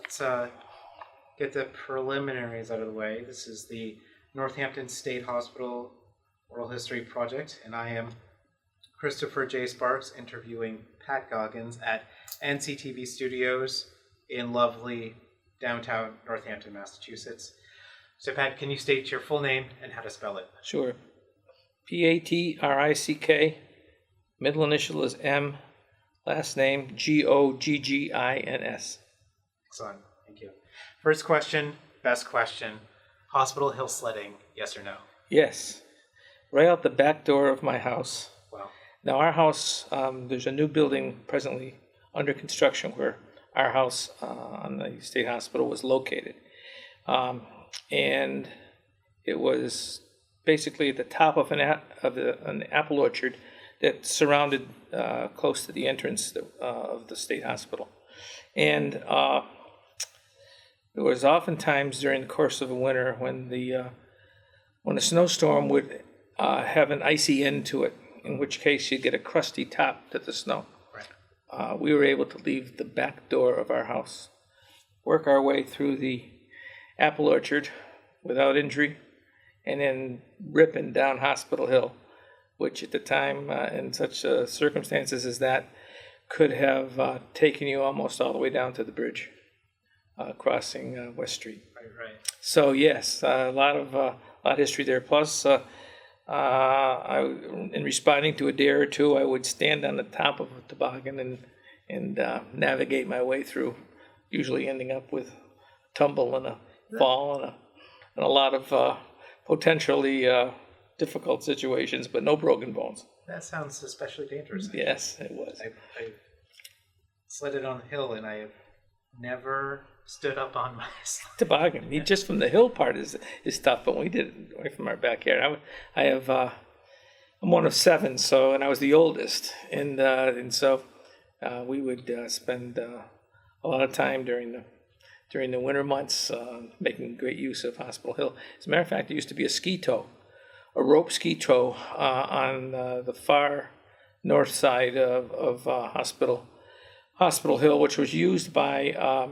let's get the preliminaries out of the way. This is the Northampton State Hospital Oral History Project, and I am Christopher J. Sparks interviewing Pat Goggins at NCTV Studios in lovely downtown Northampton, Massachusetts. So Pat, can you state your full name and how to spell it? Sure. Patrick, middle initial is M, last name Goggins. Excellent, thank you. First question, best question. Hospital hill sledding, yes or no? Yes. Right out the back door of my house. Wow. Now our house, there's a new building presently under construction where our house on the state hospital was located. And it was basically at the top of an apple orchard that surrounded close to the entrance of the state hospital. And there was oftentimes during the course of a winter when a snowstorm would have an icy end to it, in which case you'd get a crusty top to the snow. Right. We were able to leave the back door of our house, work our way through the apple orchard without injury, and then ripping down Hospital Hill, which at the time, in such circumstances as that, could have taken you almost all the way down to the bridge, crossing West Street. Right. So yes, a lot of history there. Plus, in responding to a dare or two, I would stand on the top of a toboggan and navigate my way through, usually ending up with a tumble and a fall and a lot of potentially difficult situations, but no broken bones. That sounds especially dangerous. Yes, it was. I sledded on the hill, and I have never stood up on my toboggan. Just from the hill part is tough, but we did it away from our backyard. I'm one of 7, and I was the oldest, and so we would spend a lot of time during the winter months making great use of Hospital Hill. As a matter of fact, there used to be a rope ski tow on the far north side of Hospital Hill, which was used by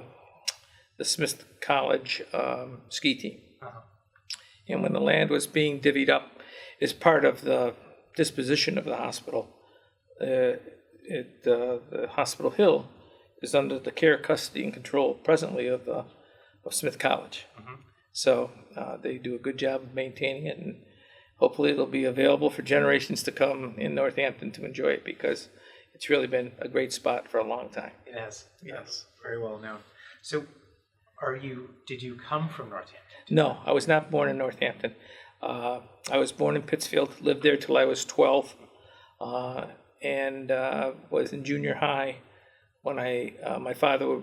the Smith College ski team. Uh-huh. And when the land was being divvied up as part of the disposition of the hospital, the Hospital Hill is under the care, custody, and control presently of Smith College. Mm-hmm. So they do a good job of maintaining it, and hopefully it'll be available for generations to come in Northampton to enjoy it, because it's really been a great spot for a long time. It has. Yes. Very well known. So did you come from Northampton? No, I was not born in Northampton. I was born in Pittsfield, lived there till I was 12, and was in junior high when my father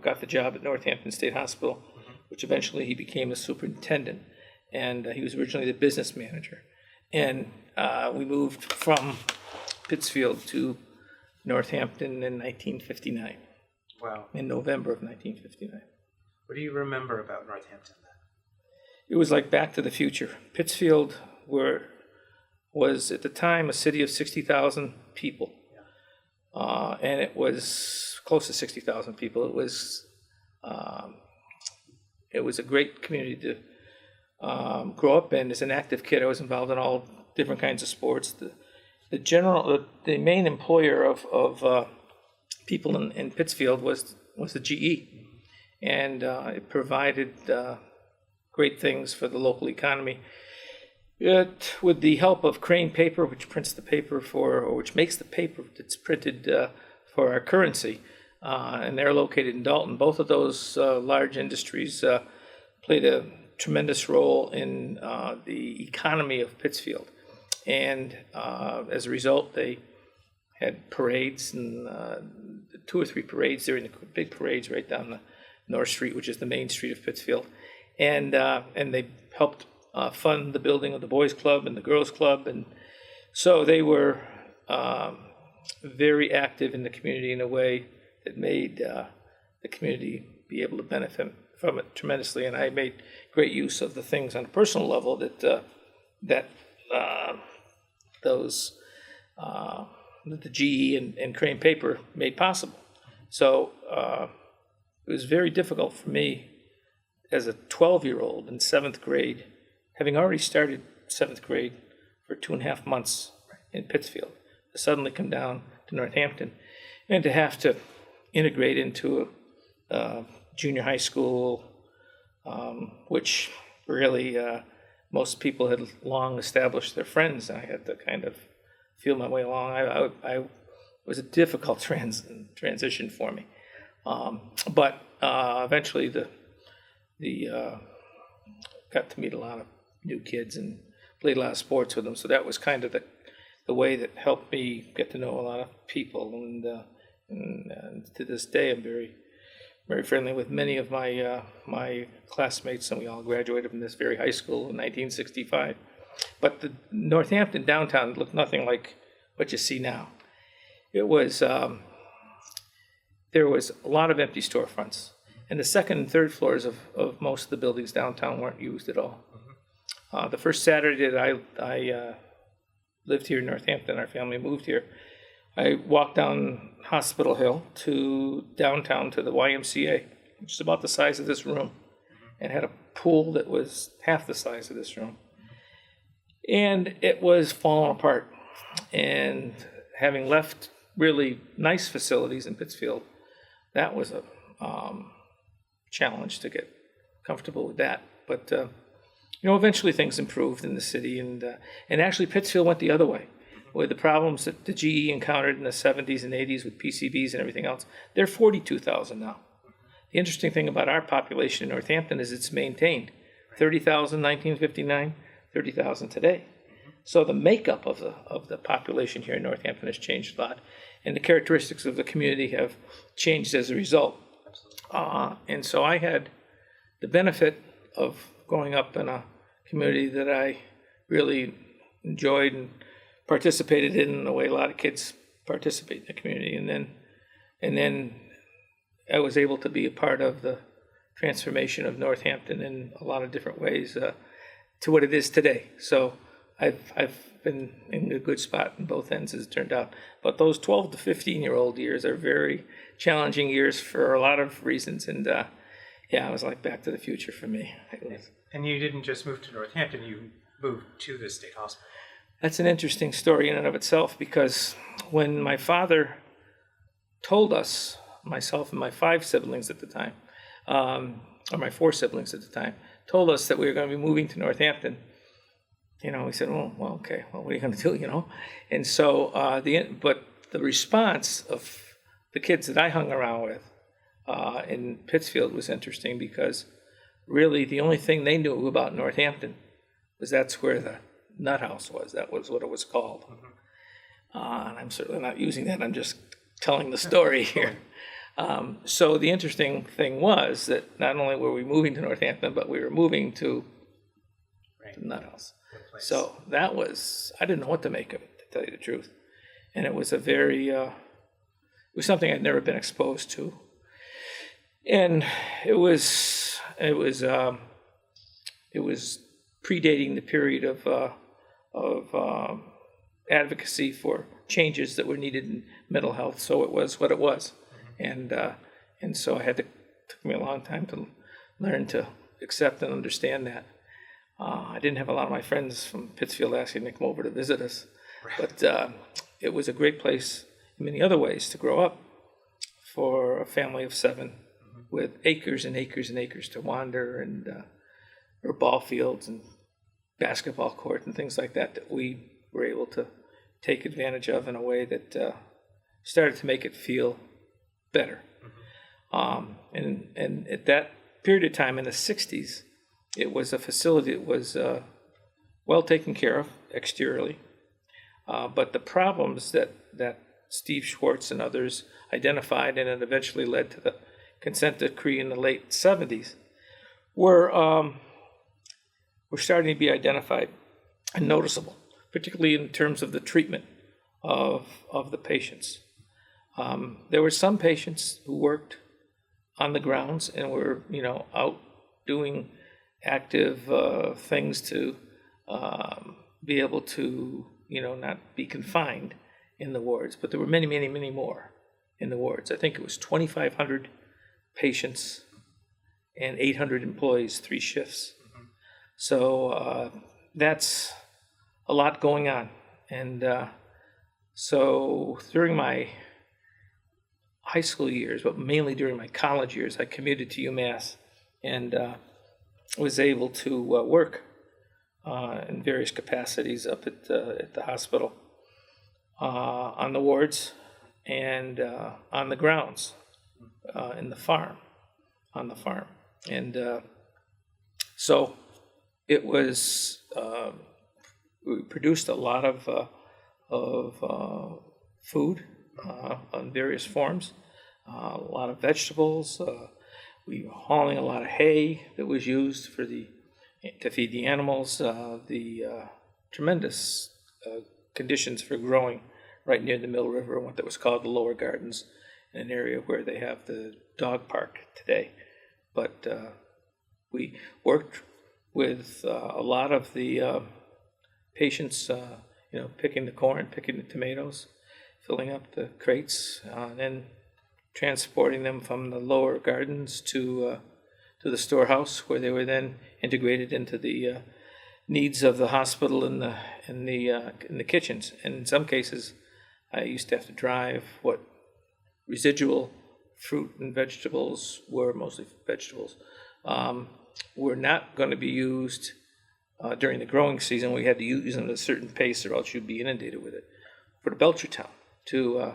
got the job at Northampton State Hospital, mm-hmm. which eventually he became a superintendent, and he was originally the business manager. And we moved from Pittsfield to Northampton in 1959. Wow. In November of 1959. What do you remember about Northampton then? It was like Back to the Future. Pittsfield was at the time a city of 60,000 people. Yeah. And it was close to 60,000 people. It was a great community to grow up in. As an active kid, I was involved in all different kinds of sports. The main employer of people in Pittsfield was the GE, and it provided great things for the local economy. With the help of Crane Paper, which prints the paper which makes the paper that's printed for our currency, and they're located in Dalton. Both of those large industries played a tremendous role in the economy of Pittsfield. And as a result, they had parades, and 2 or 3 parades during the big parades right down the North Street, which is the main street of Pittsfield. And they helped fund the building of the Boys Club and the Girls Club. And so they were very active in the community in a way that made the community be able to benefit from it tremendously. And I made great use of the things on a personal level that the GE and Crane Paper made possible. So it was very difficult for me as a 12-year-old in 7th grade, having already started 7th grade for 2.5 months in Pittsfield, to suddenly come down to Northampton and to have to integrate into a junior high school, which really most people had long established their friends. I had to kind of feel my way along. I was a difficult transition for me, but eventually got to meet a lot of new kids and played a lot of sports with them. So that was kind of the way that helped me get to know a lot of people. And to this day, I'm very, very friendly with many of my classmates, and we all graduated from this very high school in 1965. But the Northampton downtown looked nothing like what you see now. It was there was a lot of empty storefronts, and the second and third floors of most of the buildings downtown weren't used at all. The first Saturday that I lived here in Northampton, our family moved here, I walked down Hospital Hill to downtown to the YMCA, which is about the size of this room, and had a pool that was half the size of this room. And it was falling apart. And having left really nice facilities in Pittsfield, that was a challenge to get comfortable with that. But eventually things improved in the city, and actually Pittsfield went the other way. With the problems that the GE encountered in the 70s and 80s with PCBs and everything else, they're 42,000 now. The interesting thing about our population in Northampton is it's maintained. 30,000 in 1959, 30,000 today. So the makeup of the population here in Northampton has changed a lot, and the characteristics of the community have changed as a result. And so I had the benefit of growing up in a community that I really enjoyed and participated in the way a lot of kids participate in the community, and then I was able to be a part of the transformation of Northampton in a lot of different ways to what it is today. So I've been in a good spot in both ends, as it turned out. But those 12 to 15-year-old years are very challenging years for a lot of reasons, and it was like Back to the Future for me. And you didn't just move to Northampton; you moved to the state hospital. That's an interesting story in and of itself, because when my father told us, myself and my 5 siblings at the time, or my 4 siblings at the time, told us that we were going to be moving to Northampton, we said, well, okay, well, what are you going to do, And so, but the response of the kids that I hung around with in Pittsfield was interesting, because really the only thing they knew about Northampton was that's where the Nut House was. That was what it was called. And I'm certainly not using that. I'm just telling the story here. So the interesting thing was that not only were we moving to Northampton, but we were moving to the Nut House. So that was, I didn't know what to make of it, to tell you the truth. And it was a very, it was something I'd never been exposed to. And it was predating the period of advocacy for changes that were needed in mental health. So it was what it was, and so it took me a long time to learn to accept and understand that. I didn't have a lot of my friends from Pittsfield asking to come over to visit us, but it was a great place in many other ways to grow up for a family of 7 with acres and acres and acres to wander, and or ball fields and basketball court and things like that we were able to take advantage of in a way that started to make it feel better. And at that period of time in the 60s, it was a facility that was well taken care of exteriorly, but the problems that Steve Schwartz and others identified, and it eventually led to the consent decree in the late 70s, were starting to be identified and noticeable, particularly in terms of the treatment of the patients. There were some patients who worked on the grounds and were, out doing active things to be able to, not be confined in the wards. But there were many, many, many more in the wards. I think it was 2,500 patients and 800 employees, 3 shifts. So that's a lot going on. And so during my high school years, but mainly during my college years, I commuted to UMass and was able to work in various capacities up at the hospital, on the wards and on the grounds, on the farm. And so it was, we produced a lot of food on various forms, a lot of vegetables. We were hauling a lot of hay that was used to feed the animals. The tremendous conditions for growing right near the Mill River, what was called the Lower Gardens, in an area where they have the dog park today. But we worked with a lot of the patients, picking the corn, picking the tomatoes, filling up the crates, and then transporting them from the lower gardens to the storehouse, where they were then integrated into the needs of the hospital in the kitchens. And in some cases, I used to have to drive what residual fruit and vegetables were, mostly vegetables, were not going to be used during the growing season. We had to use them at a certain pace, or else you'd be inundated with it, for the Belchertown, to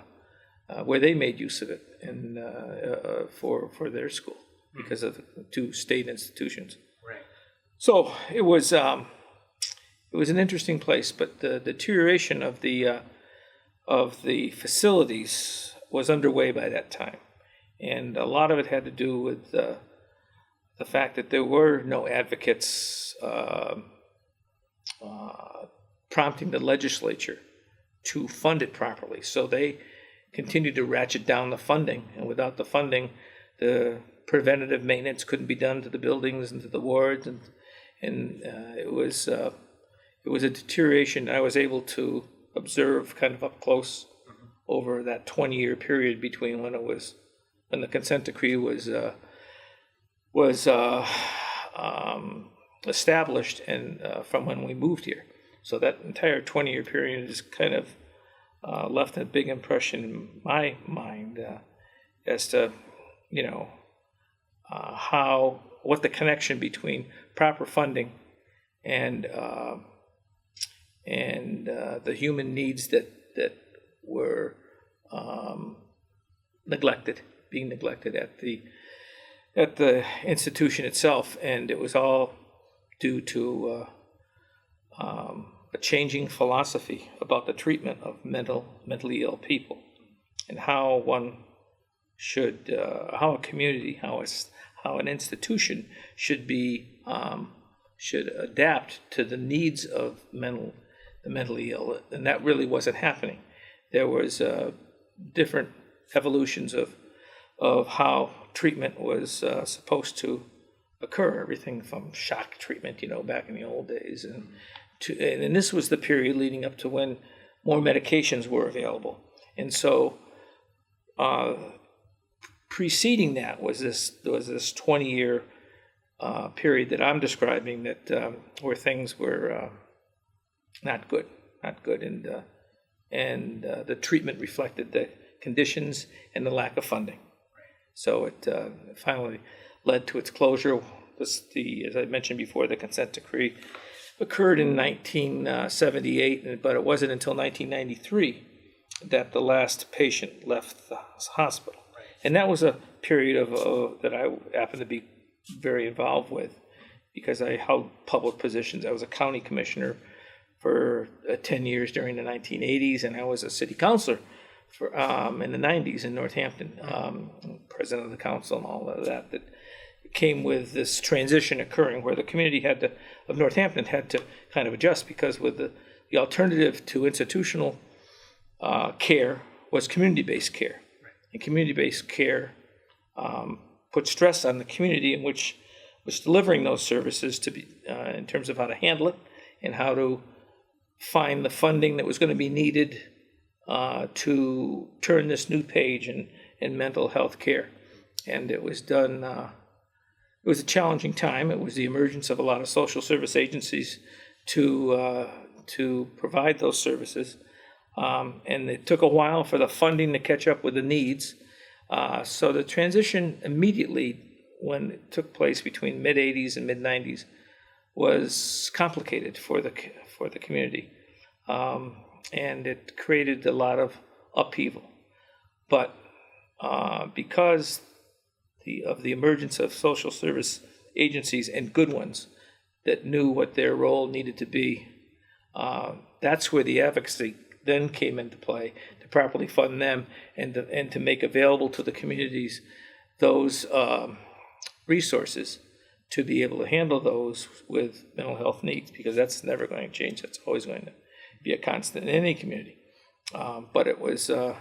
where they made use of it and for their school, because of the 2 state institutions. Right. So it was an interesting place, but the deterioration of the facilities was underway by that time, and a lot of it had to do with the fact that there were no advocates prompting the legislature to fund it properly. So they continued to ratchet down the funding, and without the funding, the preventative maintenance couldn't be done to the buildings and to the wards, and it was a deterioration I was able to observe kind of up close over that 20-year period between when the consent decree was established and from when we moved here. So that entire 20-year period is kind of left a big impression in my mind as to what the connection between proper funding and the human needs that were being neglected at the institution itself. And it was all due to a changing philosophy about the treatment of mentally ill people, and how one should, how a community, how an institution should adapt to the needs of the mentally ill, and that really wasn't happening. There was different evolutions of how treatment was supposed to occur. Everything from shock treatment, back in the old days, and this was the period leading up to when more medications were available. And so, preceding that was this 20-year period that I'm describing, that where things were not good, and the treatment reflected the conditions and the lack of funding. So it finally led to its closure. As I mentioned before, the consent decree occurred in 1978, but it wasn't until 1993 that the last patient left the hospital. And that was a period that I happened to be very involved with, because I held public positions. I was a county commissioner for 10 years during the 1980s, and I was a city councilor in the 90s in Northampton, president of the council and all of that came with this transition occurring, where the community of Northampton had to kind of adjust, because with the alternative to institutional care was community-based care. And community-based care put stress on the community in which was delivering those services to be, in terms of how to handle it and how to find the funding that was going to be needed to turn this new page in mental health care. and it was done. It was a challenging time. It was the emergence of a lot of social service agencies to provide those services, and it took a while for the funding to catch up with the needs. So the transition immediately, when it took place between mid '80s and mid '90s, was complicated for the community, and it created a lot of upheaval. But because of the emergence of social service agencies, and good ones that knew what their role needed to be, that's where the advocacy then came into play, to properly fund them and to make available to the communities those resources to be able to handle those with mental health needs, because that's never going to change. That's always going to be a constant in any community. But it was a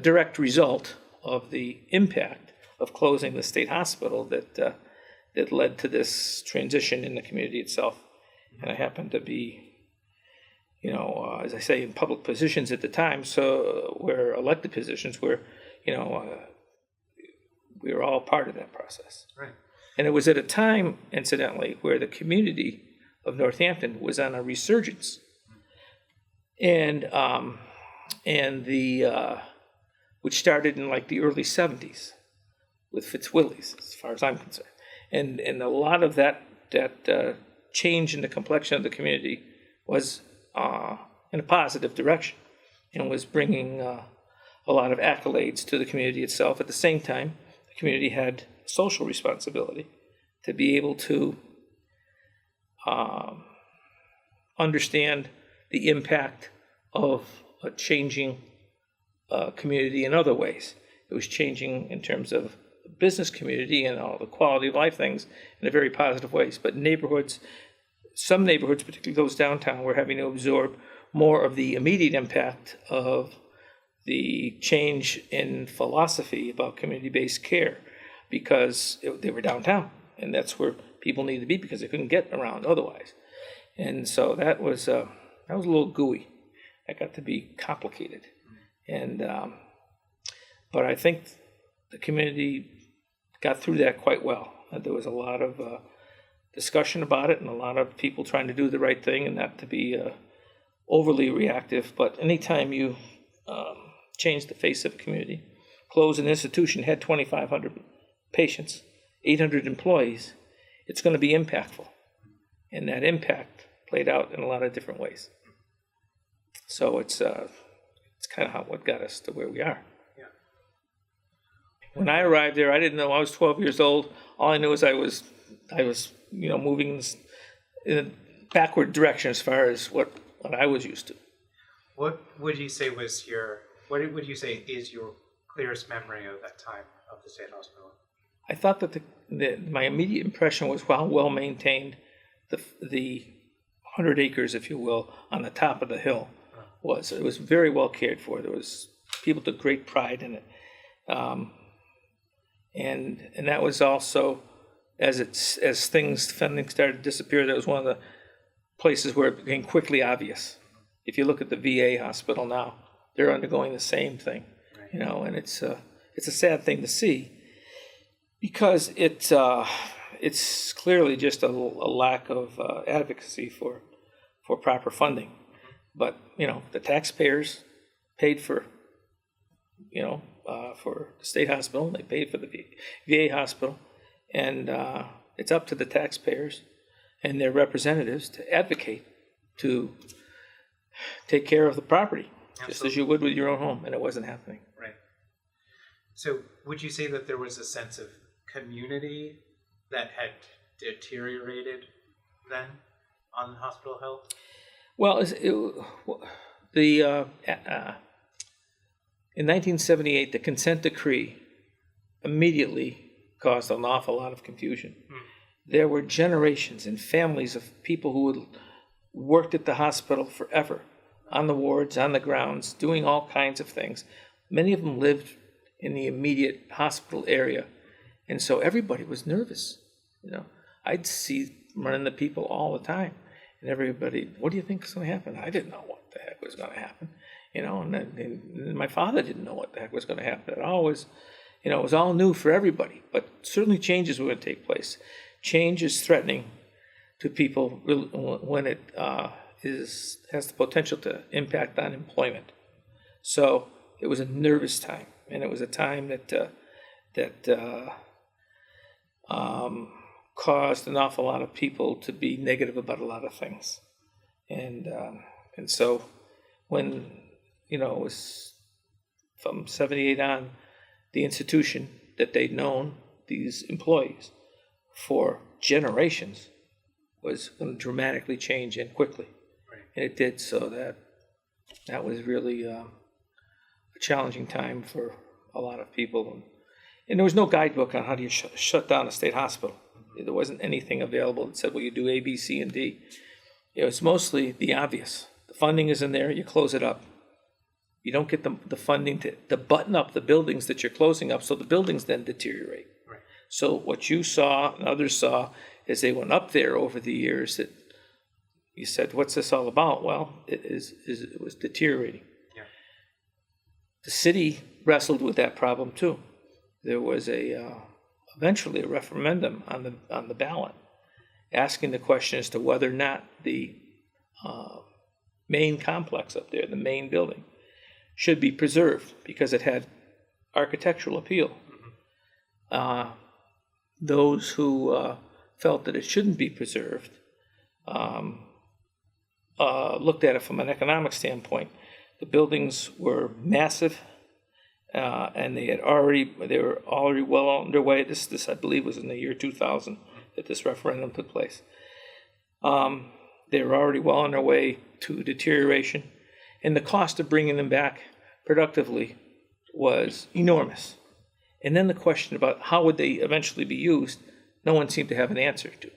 direct result of the impact of closing the state hospital that led to this transition in the community itself. And I happened to be, as I say, in public positions at the time, so where elected positions where, we were all part of that process. Right. And it was at a time, incidentally, where the community of Northampton was on a resurgence, and which started in like the early '70s with Fitzwillies, as far as I'm concerned, and a lot of that change in the complexion of the community was in a positive direction, and was bringing a lot of accolades to the community itself. At the same time, the community had social responsibility to be able to understand the impact of a changing community in other ways. It was changing in terms of the business community and all the quality of life things in a very positive ways. But some neighborhoods, particularly those downtown, were having to absorb more of the immediate impact of the change in philosophy about community-based care, because they were downtown, and that's where people needed to be because they couldn't get around otherwise. And so that was a little gooey. That got to be complicated, and but I think the community got through that quite well. There was a lot of discussion about it, and a lot of people trying to do the right thing and not to be overly reactive. But anytime you change the face of a community, close an institution, had 2,500 patients, 800 employees, it's going to be impactful. And that impact played out in a lot of different ways. So it's kind of what got us to where we are. Yeah. When I arrived there, I didn't know. I was 12 years old. All I knew is I was moving in a backward direction as far as what I was used to. What would you say is your clearest memory of that time of the state hospital? I thought that my immediate impression was how well maintained the 100 acres, if you will, on the top of the hill was. It was very well cared for. There was people took great pride in it, and that was also as funding started to disappear. That was one of the places where it became quickly obvious. If you look at the VA hospital now, they're undergoing the same thing, and it's a sad thing to see, because it's clearly just a lack of advocacy for proper funding. But the taxpayers paid for the state hospital. They paid for the VA hospital, and it's up to the taxpayers and their representatives to advocate to take care of the property. Absolutely. Just as you would with your own home, and it wasn't happening. Right. So would you say that there was a sense of community that had deteriorated then on hospital health? Well, in 1978, the consent decree immediately caused an awful lot of confusion. There were generations and families of people who had worked at the hospital forever, on the wards, on the grounds, doing all kinds of things. Many of them lived in the immediate hospital area, and so everybody was nervous. I'd see running the people all the time, and everybody, what do you think is going to happen? I didn't know what the heck was going to happen, and my father didn't know what the heck was going to happen. It always, it was all new for everybody, but certainly changes were going to take place. Change is threatening to people when it has the potential to impact on employment. So it was a nervous time, and it was a time that caused an awful lot of people to be negative about a lot of things. And so when, it was from 78 on, the institution that they'd known, these employees, for generations, was going to dramatically change and quickly. Right. And it did, so that was really a challenging time for a lot of people. And there was no guidebook on how do you shut down a state hospital. There wasn't anything available that said, well, you do A, B, C, and D. It was mostly the obvious. The funding is in there, you close it up. You don't get the funding to button up the buildings that you're closing up, so the buildings then deteriorate. Right. So what you saw and others saw as they went up there over the years, that you said, what's this all about? Well, it was deteriorating. Yeah. The city wrestled with that problem too. There was eventually a referendum on the ballot asking the question as to whether or not the main complex up there, the main building, should be preserved because it had architectural appeal. Mm-hmm. Those who felt that it shouldn't be preserved looked at it from an economic standpoint. The buildings were massive, and they were already well underway. This I believe was in the year 2000 that this referendum took place. They were already well on their way to deterioration, and the cost of bringing them back productively was enormous. And then the question about how would they eventually be used, no one seemed to have an answer to.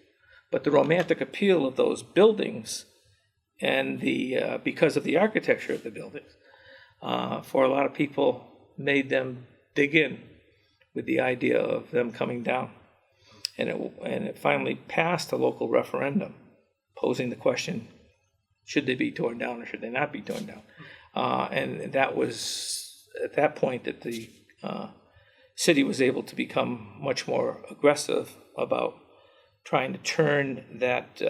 But the romantic appeal of those buildings and because of the architecture of the buildings, for a lot of people, made them dig in with the idea of them coming down. And it finally passed a local referendum posing the question, should they be torn down or should they not be torn down? And that was at that point that the city was able to become much more aggressive about trying to turn that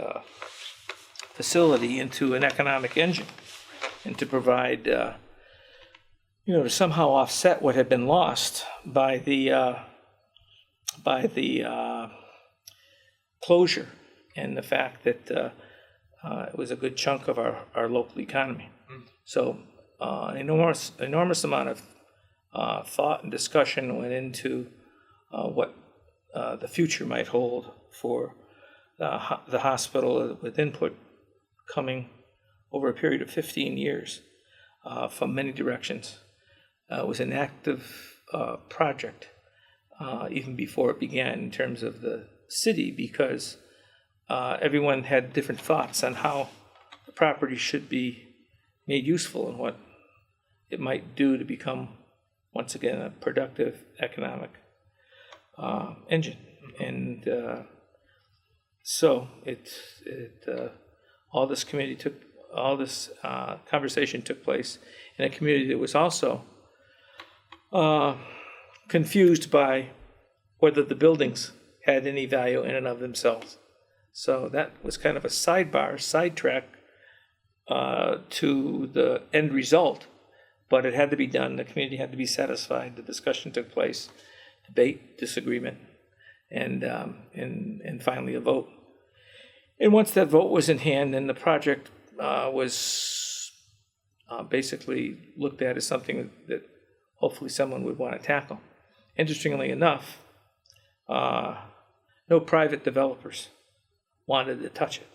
facility into an economic engine and to provide, to somehow offset what had been lost by the closure and the fact that it was a good chunk of our local economy. So an enormous amount of thought and discussion went into what the future might hold for the hospital, with input coming over a period of 15 years from many directions. It was an active project even before it began in terms of the city, because everyone had different thoughts on how the property should be made useful and what it might do to become, once again, a productive economic engine. And so all this conversation took place in a community that was also confused by whether the buildings had any value in and of themselves. So that was kind of a sidetrack to the end result, but it had to be done. The community had to be satisfied. The discussion took place, debate, disagreement, and finally a vote. And once that vote was in hand, then the project was basically looked at as something that hopefully someone would want to tackle. Interestingly enough, no private developers wanted to touch it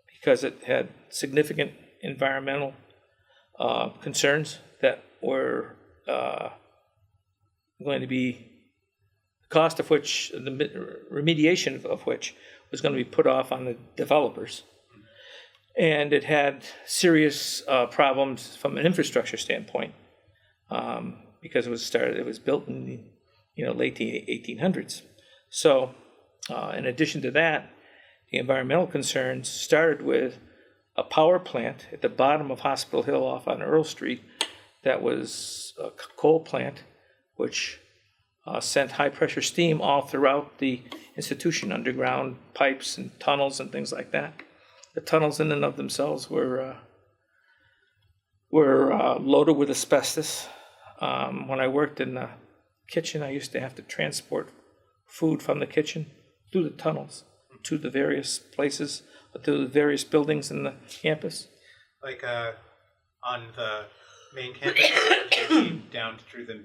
because it had significant environmental concerns that were going to be, the cost of which, the remediation of which was going to be put off on the developers. And it had serious problems from an infrastructure standpoint because it was built in the late 1800s. So in addition to that, the environmental concerns started with a power plant at the bottom of Hospital Hill off on Earl Street that was a coal plant, which sent high-pressure steam all throughout the institution, underground pipes and tunnels and things like that. The tunnels in and of themselves were loaded with asbestos. When I worked in the kitchen, I used to have to transport food from the kitchen through the tunnels to the various places, to the various buildings in the campus. Like on the main campus, or do you mean down through the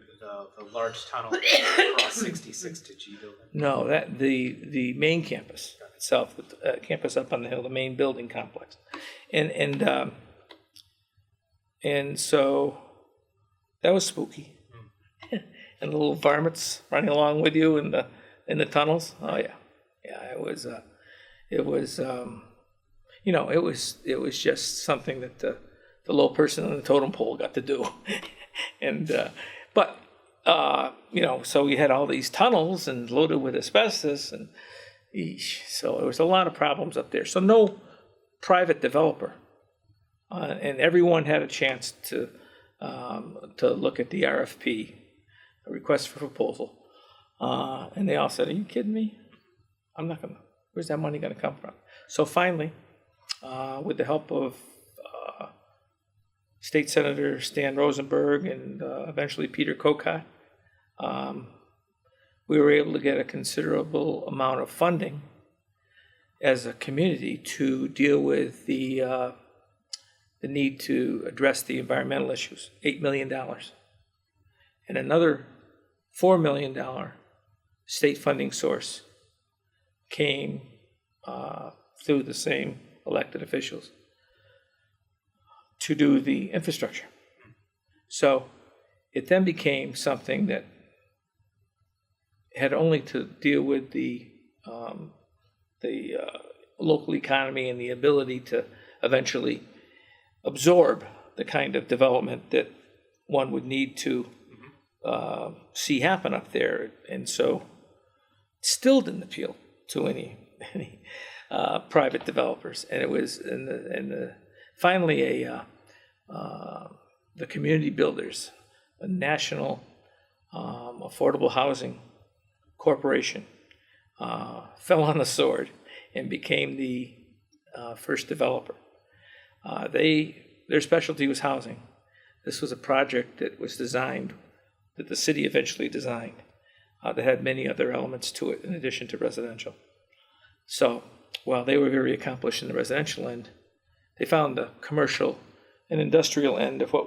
large tunnel across 66 to G building? No, that the main campus itself, the campus up on the hill, the main building complex, and so that was spooky. And the little varmints running along with you in the tunnels. Oh yeah, it was it was just something that the low person on the totem pole got to do. And so we had all these tunnels and loaded with asbestos, and so there was a lot of problems up there. So no private developer, and everyone had a chance to look at the RFP, a request for proposal, and they all said, "Are you kidding me? I'm not gonna. Where's that money gonna come from?" So finally, with the help of State Senator Stan Rosenberg and eventually Peter Kokot, we were able to get a considerable amount of funding as a community to deal with the need to address the environmental issues, $8 million. And another $4 million state funding source came through the same elected officials to do the infrastructure. So it then became something that had only to deal with the local economy and the ability to eventually absorb the kind of development that one would need to see happen up there. And so it still didn't appeal to any private developers. And it was finally the community builders, a national affordable housing corporation, fell on the sword and became the first developer. Their specialty was housing. This was a project that was designed, that the city eventually designed, that had many other elements to it in addition to residential. So while they were very accomplished in the residential end, they found the commercial and industrial end of what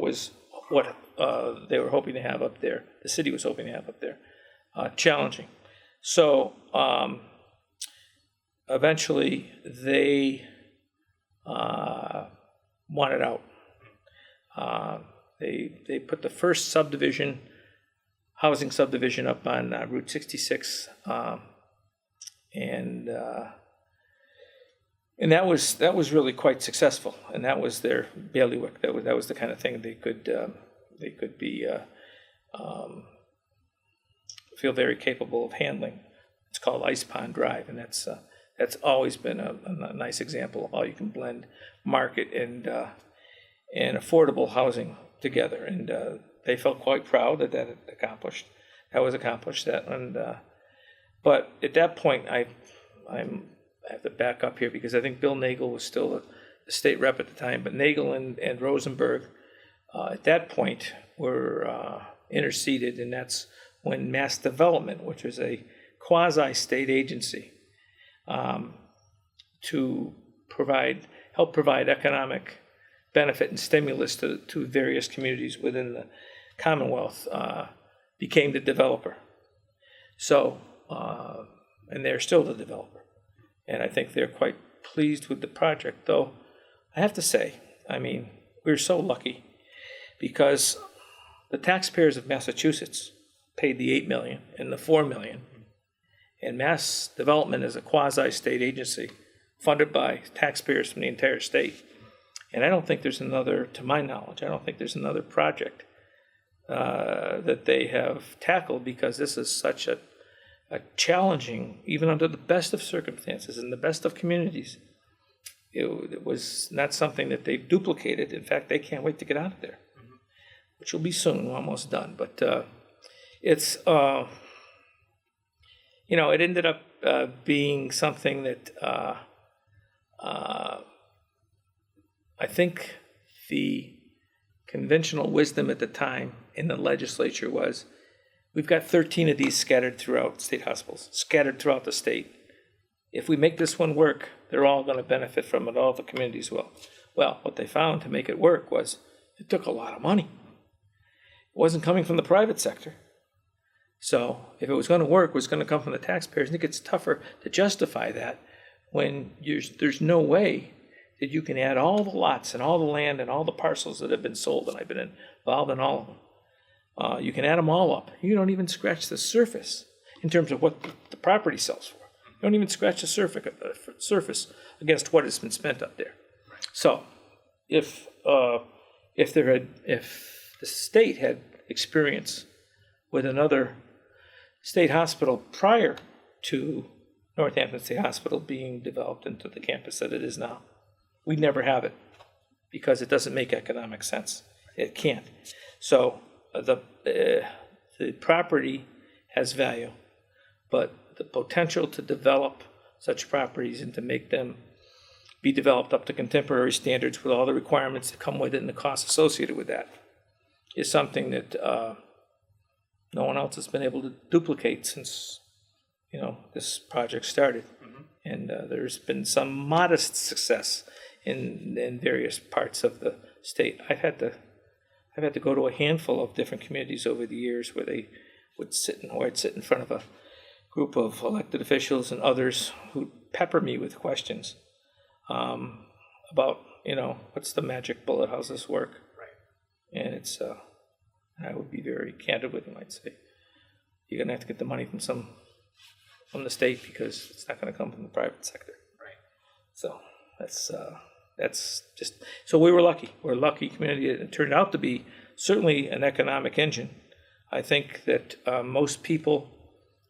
they were hoping to have up there, the city was hoping to have up there, challenging. So eventually they wanted out. They put the first housing subdivision up on Route 66, and that was really quite successful, and that was their bailiwick. That was the kind of thing they could feel very capable of handling. It's called Ice Pond Drive, and that's always been a nice example of how you can blend market and affordable housing together. And they felt quite proud that was accomplished. But at that point, I have to back up here because I think Bill Nagel was still a state rep at the time. But Nagel and Rosenberg at that point were interceded, and that's when Mass Development, which was a quasi-state agency, to help provide economic benefit and stimulus to various communities within the Commonwealth, became the developer. So, and they're still the developer. And I think they're quite pleased with the project, though I have to say, we're so lucky because the taxpayers of Massachusetts paid the $8 million and the $4 million. And Mass Development is a quasi-state agency funded by taxpayers from the entire state. And I don't think there's another, to my knowledge, another project that they have tackled, because this is such a challenging, even under the best of circumstances and the best of communities. It was not something that they've duplicated. In fact, they can't wait to get out of there, which will be soon. We're almost done. But it's it ended up being something that I think the conventional wisdom at the time in the legislature was, we've got 13 of these scattered throughout state hospitals, scattered throughout the state. If we make this one work, they're all going to benefit from it, all the communities will. Well, what they found to make it work was it took a lot of money. It wasn't coming from the private sector. So if it was going to work, it was going to come from the taxpayers. And it gets tougher to justify that when there's no way that you can add all the lots and all the land and all the parcels that have been sold, and I've been involved in all of them. You can add them all up. You don't even scratch the surface in terms of what the property sells for. You don't even scratch the surface against what has been spent up there. So if the state had experience with another state hospital prior to Northampton State Hospital being developed into the campus that it is now, we'd never have it because it doesn't make economic sense. It can't. So the property has value, but the potential to develop such properties and to make them be developed up to contemporary standards with all the requirements that come with it and the costs associated with that is something that no one else has been able to duplicate since this project started. Mm-hmm. And there's been some modest success in various parts of the state. I've had to go to a handful of different communities over the years where they would I'd sit in front of a group of elected officials and others who pepper me with questions about what's the magic bullet, how's this work? Right. And it's I would be very candid with them. I'd say you're going to have to get the money from the state because it's not going to come from the private sector. Right. So that's just, so we were lucky. We're a lucky community. It turned out to be certainly an economic engine. I think that most people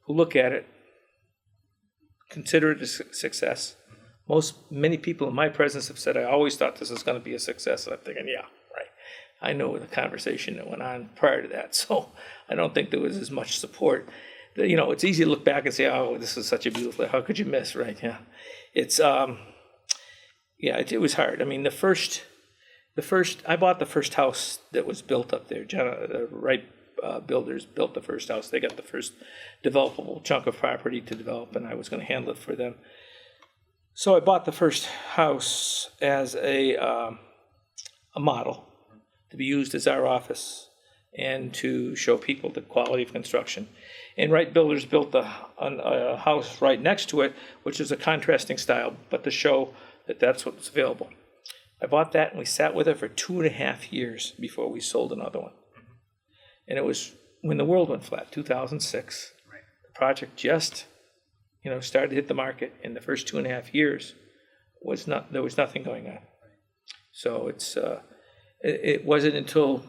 who look at it consider it a success. Many people in my presence have said, I always thought this was going to be a success. And I'm thinking, yeah, right. I know the conversation that went on prior to that. So I don't think there was as much support. It's easy to look back and say, oh, this is such a beautiful, how could you miss, right? Yeah. It's, it was hard. I mean, I bought the first house that was built up there. The Wright builders built the first house. They got the first developable chunk of property to develop, and I was going to handle it for them. So I bought the first house as a model to be used as our office and to show people the quality of construction. And Wright Builders built a house right next to it, which is a contrasting style, but to show that that's what's available. I bought that and we sat with it for 2.5 years before we sold another one. And it was when the world went flat, 2006. Right. The project just started to hit the market. In the first 2.5 years, there was nothing going on. Right. So it wasn't until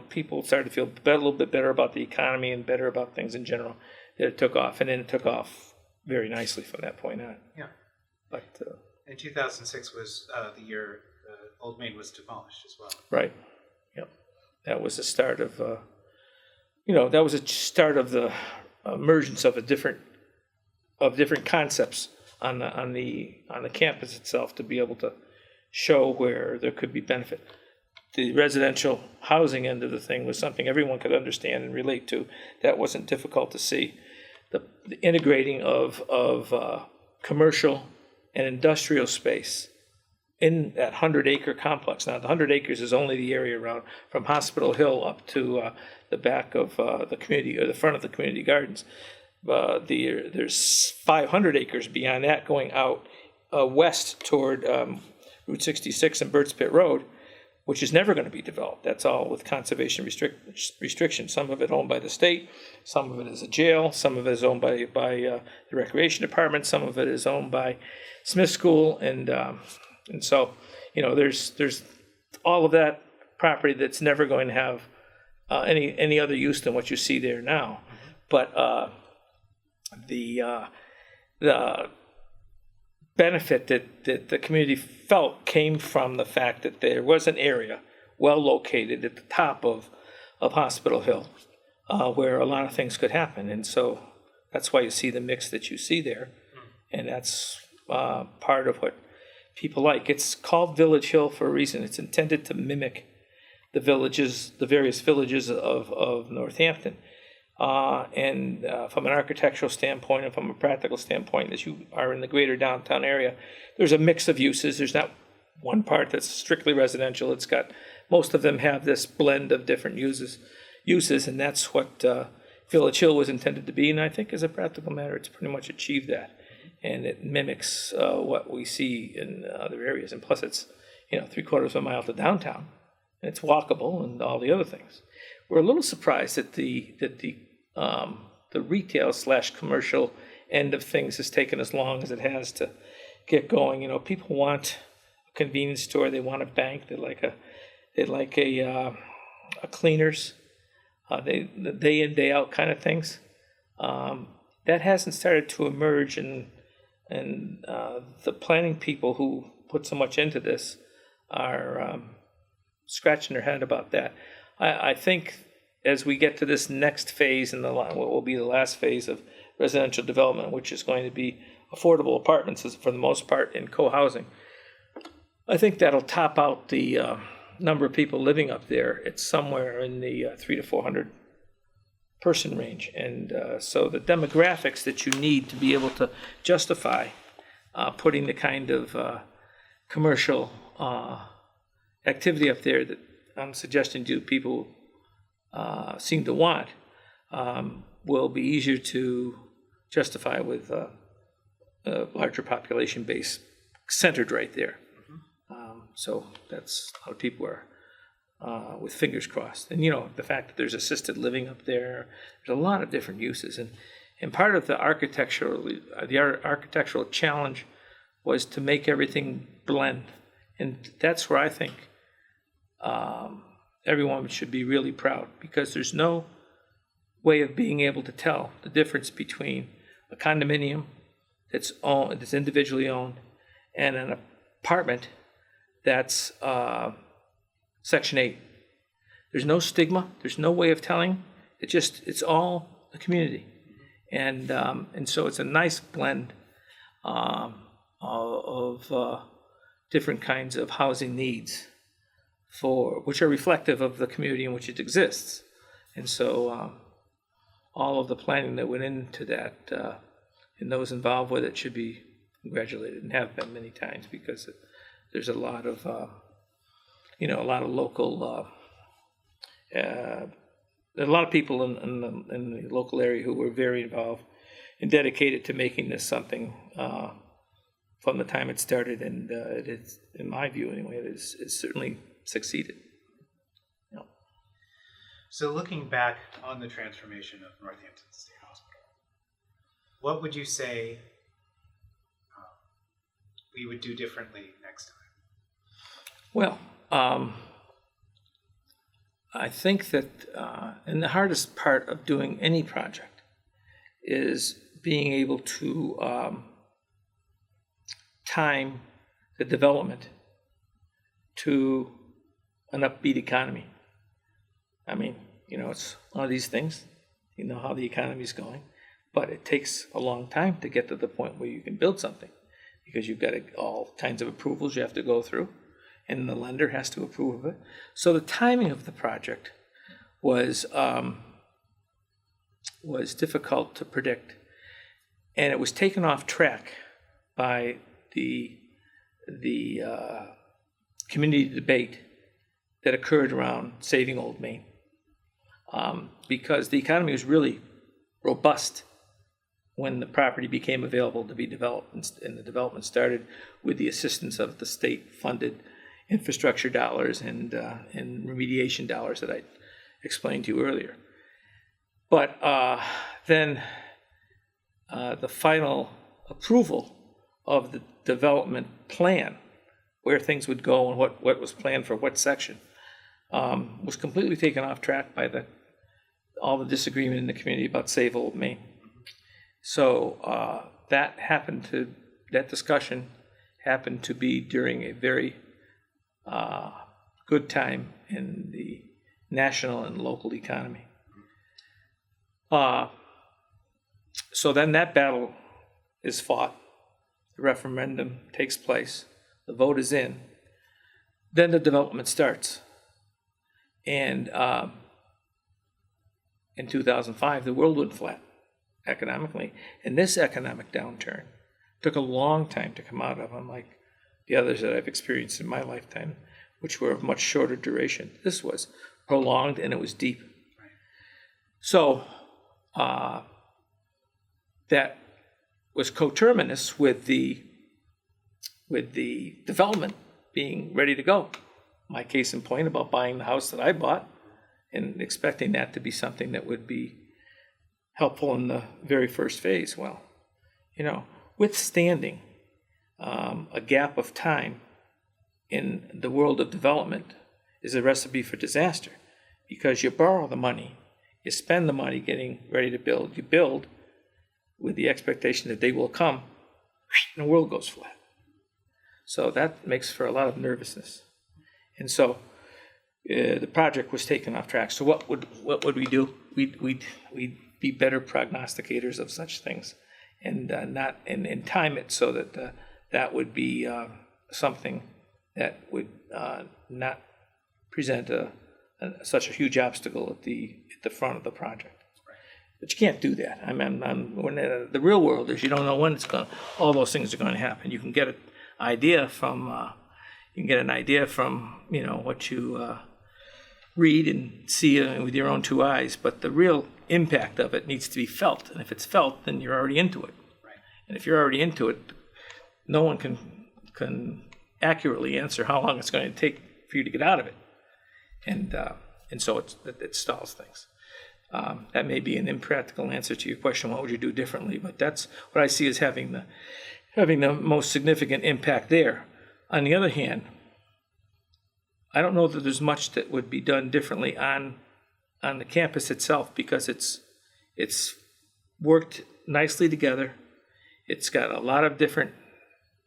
people started to feel a little bit better about the economy and better about things in general that it took off, and then it took off very nicely from that point on. Yeah. But and 2006 was the year Old Maid was demolished as well. Right. Yep. That was the start of the emergence of different concepts on the campus itself to be able to show where there could be benefit. The residential housing end of the thing was something everyone could understand and relate to. That wasn't difficult to see. The integrating of commercial and industrial space in that 100-acre complex. Now, the 100 acres is only the area around from Hospital Hill up to the back of the community, or the front of the community gardens. There's 500 acres beyond that going out west toward Route 66 and Birds Pit Road, which is never going to be developed. That's all with conservation restrictions. Some of it owned by the state, some of it is a jail, some of it is owned by the recreation department, some of it is owned by Smith School, and so there's all of that property that's never going to have any other use than what you see there now. But the benefit that the community felt came from the fact that there was an area well located at the top of Hospital Hill where a lot of things could happen. And so that's why you see the mix that you see there, and that's part of what people like. It's called Village Hill for a reason. It's intended to mimic the various villages of Northampton. And from an architectural standpoint and from a practical standpoint, as you are in the greater downtown area, there's a mix of uses. There's not one part that's strictly residential. It's got, most of them have this blend of different uses, and that's what Village Hill was intended to be. And I think as a practical matter, it's pretty much achieved that. And it mimics what we see in other areas. And plus it's, 3/4 of a mile to downtown. And it's walkable and all the other things. We're a little surprised that the retail/commercial end of things has taken as long as it has to get going. People want a convenience store, they want a bank, they like a cleaners, the day in day out kind of things. That hasn't started to emerge, and the planning people who put so much into this are scratching their head about that. I think as we get to this next phase in what will be the last phase of residential development, which is going to be affordable apartments for the most part in co-housing, I think that'll top out the number of people living up there. It's somewhere in the 300 to 400 person range. And so the demographics that you need to be able to justify putting the kind of commercial activity up there that I'm suggesting to people seem to want will be easier to justify with a larger population base centered right there. So that's how people are with fingers crossed. And the fact that there's assisted living up there, there's a lot of different uses. And part of the architectural challenge was to make everything blend. And that's where I think everyone should be really proud, because there's no way of being able to tell the difference between a condominium that's individually owned and an apartment that's Section 8. There's no stigma. There's no way of telling. It's all a community, and so it's a nice blend of different kinds of housing needs, which are reflective of the community in which it exists. And so all of the planning that went into that and those involved with it should be congratulated, and have been many times, because there's a lot of local a lot of people in the local area who were very involved and dedicated to making this something from the time it started, and it is, in my view anyway, it's certainly succeeded. So looking back on the transformation of Northampton State Hospital, what would you say we would do differently next time? Well, I think that, and the hardest part of doing any project is being able to time the development to an upbeat economy. I mean, it's one of these things, how the economy is going, but it takes a long time to get to the point where you can build something, because you've got all kinds of approvals you have to go through, and the lender has to approve of it. So the timing of the project was difficult to predict, and it was taken off track by the community debate that occurred around saving Old Main, because the economy was really robust when the property became available to be developed, and the development started with the assistance of the state-funded infrastructure dollars and remediation dollars that I explained to you earlier. But then the final approval of the development plan, where things would go and what was planned for what section, was completely taken off track by all the disagreement in the community about Save Old Main. So that discussion happened to be during a very good time in the national and local economy. So then that battle is fought. The referendum takes place. The vote is in. Then the development starts. And in 2005, the world went flat economically. And this economic downturn took a long time to come out of, unlike the others that I've experienced in my lifetime, which were of much shorter duration. This was prolonged and it was deep. So that was coterminous with the development being ready to go. My case in point about buying the house that I bought and expecting that to be something that would be helpful in the very first phase. Well, withstanding a gap of time in the world of development is a recipe for disaster, because you borrow the money, you spend the money getting ready to build, you build with the expectation that they will come, and the world goes flat. So that makes for a lot of nervousness. And so the project was taken off track. So what would we do? We'd be better prognosticators of such things, and not and time it so that that would be something that would not present such a huge obstacle at the front of the project. But you can't do that. I mean, when the real world is, you don't know when all those things are going to happen. You can get an idea from what you read and see with your own two eyes, but the real impact of it needs to be felt. And if it's felt, then you're already into it. Right. And if you're already into it, no one can accurately answer how long it's going to take for you to get out of it. And so it stalls things. That may be an impractical answer to your question, what would you do differently? But that's what I see as having the most significant impact there. On the other hand, I don't know that there's much that would be done differently on the campus itself, because it's worked nicely together. It's got a lot of different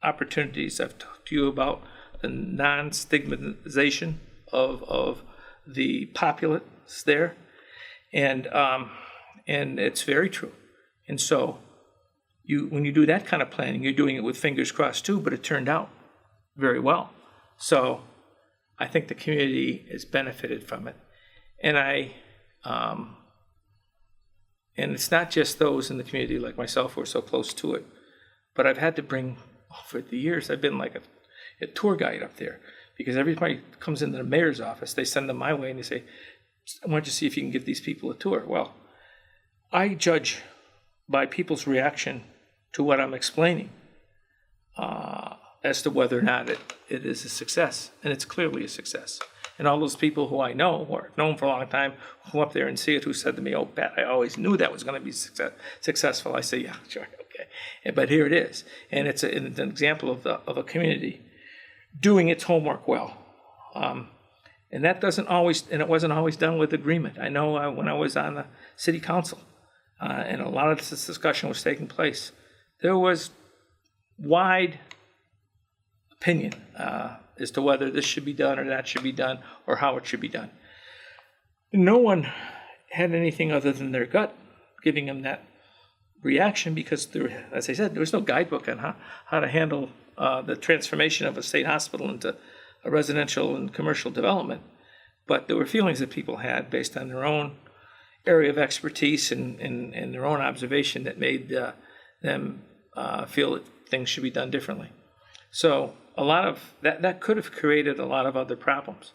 opportunities. I've talked to you about the non-stigmatization of the populace there, and it's very true. And so when you do that kind of planning, you're doing it with fingers crossed too, but it turned out very well. So I think the community has benefited from it. And and it's not just those in the community like myself who are so close to it, but I've had to bring, over the years, I've been like a tour guide up there, because everybody comes into the mayor's office, they send them my way and they say, I want you to see if you can give these people a tour. Well, I judge by people's reaction to what I'm explaining as to whether or not it is a success. And it's clearly a success. And all those people who I know, or have known for a long time, who come up there and see it, who said to me, oh, Pat, I always knew that was going to be successful. I say, yeah, sure, okay. But here it is. And it's an example of a community doing its homework well. And that it wasn't always done with agreement. I know when I was on the city council, and a lot of this discussion was taking place, there was wide opinion as to whether this should be done or that should be done, or how it should be done. No one had anything other than their gut giving them that reaction, because as I said, there was no guidebook on how to handle the transformation of a state hospital into a residential and commercial development. But there were feelings that people had based on their own area of expertise and their own observation that made them feel that things should be done differently. So a lot of that could have created a lot of other problems,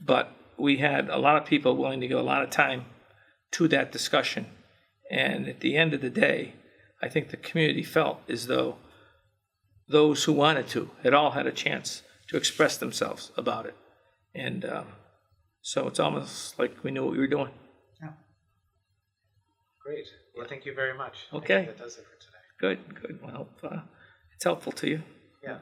but we had a lot of people willing to give a lot of time to that discussion. And at the end of the day, I think the community felt as though those who wanted to had all had a chance to express themselves about it. And so it's almost like we knew what we were doing. Yeah. Great. Well, thank you very much. Okay. I think that does it for today. Good. Well, it's helpful to you. Yeah.